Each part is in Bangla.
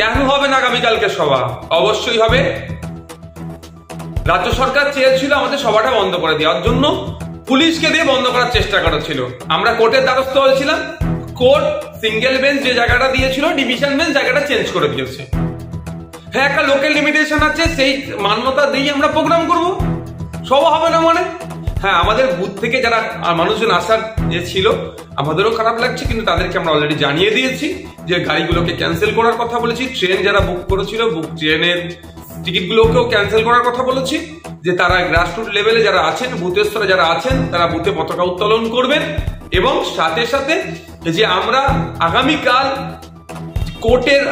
কেন হবে না আগামীকালকে সভা? অবশ্যই হবে। রাজ্য সরকার চেয়েছিল আমাদের সভাটা বন্ধ করে দেওয়ার জন্য, পুলিশকে দিয়ে বন্ধ করার চেষ্টা করেছিল। আমরা কোর্টের দ্বারস্থ হয়েছিলাম, কোর্ট সিঙ্গেল বেঞ্চ যে জায়গাটা দিয়েছিল ডিভিশন বেঞ্চ জায়গাটা চেঞ্জ করে দিয়েছে। হ্যাঁ, একটা লোকাল লিমিটেশন আছে, সেই মান্যতা দিয়ে আমরা প্রোগ্রাম করব, সভা হবে না মানে? হ্যাঁ, আমাদের বুথ থেকে যারা মানুষজন আসার যে ছিল আমাদেরও খারাপ লাগছে, কিন্তু তাদেরকে আমরা অলরেডি জানিয়ে দিয়েছি যে গাড়িগুলোকে ক্যান্সেল করার কথা বলেছি। ট্রেন যারা বুক করেছিল ট্রেনের টিকিটগুলোকেও ক্যান্সেল করার কথা বলেছি, যে তারা গ্রাসরুট লেভেলে যারা আছেন, বুথের স্তরে যারা আছেন তারা বুথে পতাকা উত্তোলন করবেন। এবং সাথে সাথে যে আমরা আগামীকাল কোর্টের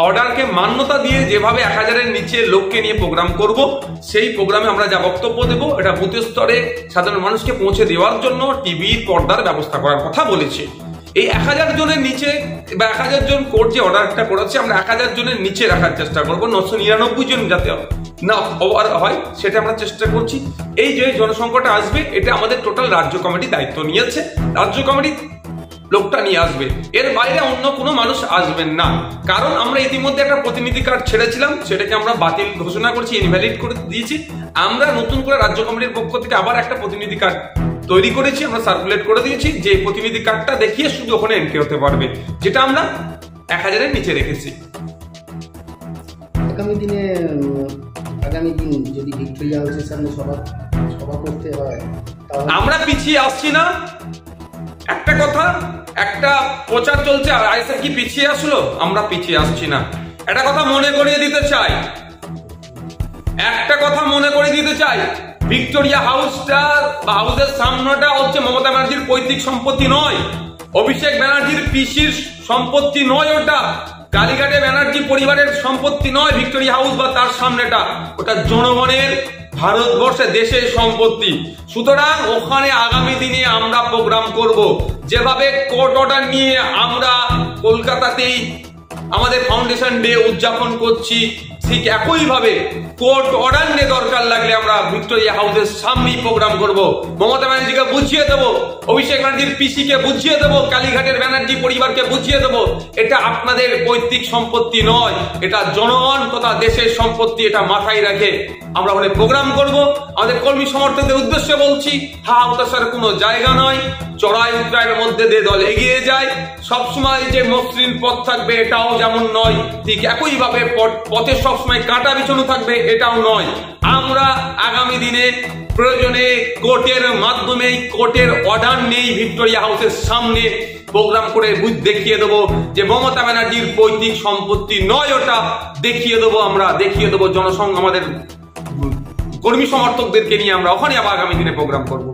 অর্ডারকে মান্যতা দিয়ে যেভাবে 1000-এর নিচে লোককে নিয়ে প্রোগ্রাম করব, সেই প্রোগ্রামে আমরা যা বক্তব্য দেব এটা বুথের স্তরে সাধারণ মানুষকে পৌঁছে দেওয়ার জন্য টিভির পর্দার ব্যবস্থা করার কথা বলেছি। এই 1000 জনের নিচে বা 1000 জন কোর্ট যে অর্ডারটা করেছে আমরা 1000 জনের নিচে রাখার চেষ্টা করবো, 999 জন যাতে না ওভার হয় সেটা আমরা চেষ্টা করছি। এই যে জনসংখ্যাটা আসবে এটা আমাদের টোটাল রাজ্য কমিটি দায়িত্ব নিয়েছে, রাজ্য কমিটি লোকটা নিয়ে আসবে, এর বাইরে অন্য কোনো মানুষ আসবেন না। কারণ আমরা ইতিমধ্যে একটা প্রতিনিধি কার্ড ছেড়েছিলাম, সেটাকে আমরা বাতিল ঘোষণা করছি, ইনভ্যালিড করে দিয়েছি। আমরা নতুন করে রাজ্য কমিটির পক্ষ থেকে আবার একটা প্রতিনিধি কার্ড তৈরি করেছি, আমরা সার্কুলেট করে দিয়েছি, যে প্রতিনিধি কার্ডটা দেখিয়ে শুধু ওখানে এন্ট্রি হতে পারবে, যেটা আমরা 1000-এর নিচে রেখেছি। আগামী দিন যদি ভিক্টোরিয়া হাউসের সামনে সভা করতে হয়, আমরা পিছিয়ে আসছি না। একটা কথা, একটা প্রচার চলছে আর আইসা কি পিছিয়ে আসলো? আমরা পিছিয়ে আসছি না। একটা কথা মনে করিয়ে দিতে চাই, ভিক্টোরিয়া হাউসটা বা হাউসের সামনেটা হচ্ছে মমতা ব্যানার্জির পৈতৃক সম্পত্তি নয়, অভিষেক ব্যানার্জির পিসির সম্পত্তি নয়, ওটা কালীঘাটে ব্যানার্জি পরিবারের সম্পত্তি নয়। ভিক্টোরিয়া হাউস বা তার সামনেটা ওটা জনগণের, ভারতবর্ষে দেশের সম্পত্তি। সুতরাং ওখানে আগামী দিনে আমরা প্রোগ্রাম করব। যেভাবে কোর্ট অর্ডার নিয়ে আমরা কলকাতাতেই আমাদের ফাউন্ডেশন ডে উদযাপন করছি, ঠিক একইভাবে কোর্ট অর্ডার নিয়ে দরকার লাগলে আমরা ভিক্টোরিয়া হাউসের সামনেই প্রোগ্রাম করব। মমতা ব্যানার্জিকে বুঝিয়ে দেবো, অভিষেক ব্যানার্জির পিসিকে বুঝিয়ে দেবো, কালীঘাটের ব্যানার্জি পরিবারকে বুঝিয়ে দেবো এটা আপনাদের পৈতৃক সম্পত্তি নয়, এটা জনগণ তথা দেশের সম্পত্তি। এটা মাথায় রেখে আমরা ওখানে প্রোগ্রাম করব। আমাদের কর্মী সমর্থকদের উদ্দেশ্যে বলছি, হতাশার কোনো জায়গা নয়। চড়াই উত্তরায়ের মধ্যে দিয়ে দল এগিয়ে যায়, সবসময় যে মসৃণ পথ থাকবে এটাও যেমন নয়, ঠিক একইভাবে পথে সবসময় কাঁটা বিছানো থাকবে এটাও নয়। আমরা আগামী দিনে প্রয়োজনে কোর্টের মাধ্যমে, কোর্টের অর্ডার নেই, ভিক্টোরিয়া হাউসের সামনে প্রোগ্রাম করে বুঝ দেখিয়ে দেবো যে মমতা ব্যানার্জির পৈতৃক সম্পত্তি নয়, ওটা দেখিয়ে দেবো। আমরা দেখিয়ে দেবো জনসংঘ, আমাদের কর্মী সমর্থকদেরকে নিয়ে আমরা ওখানে আবার আগামী দিনে প্রোগ্রাম করব।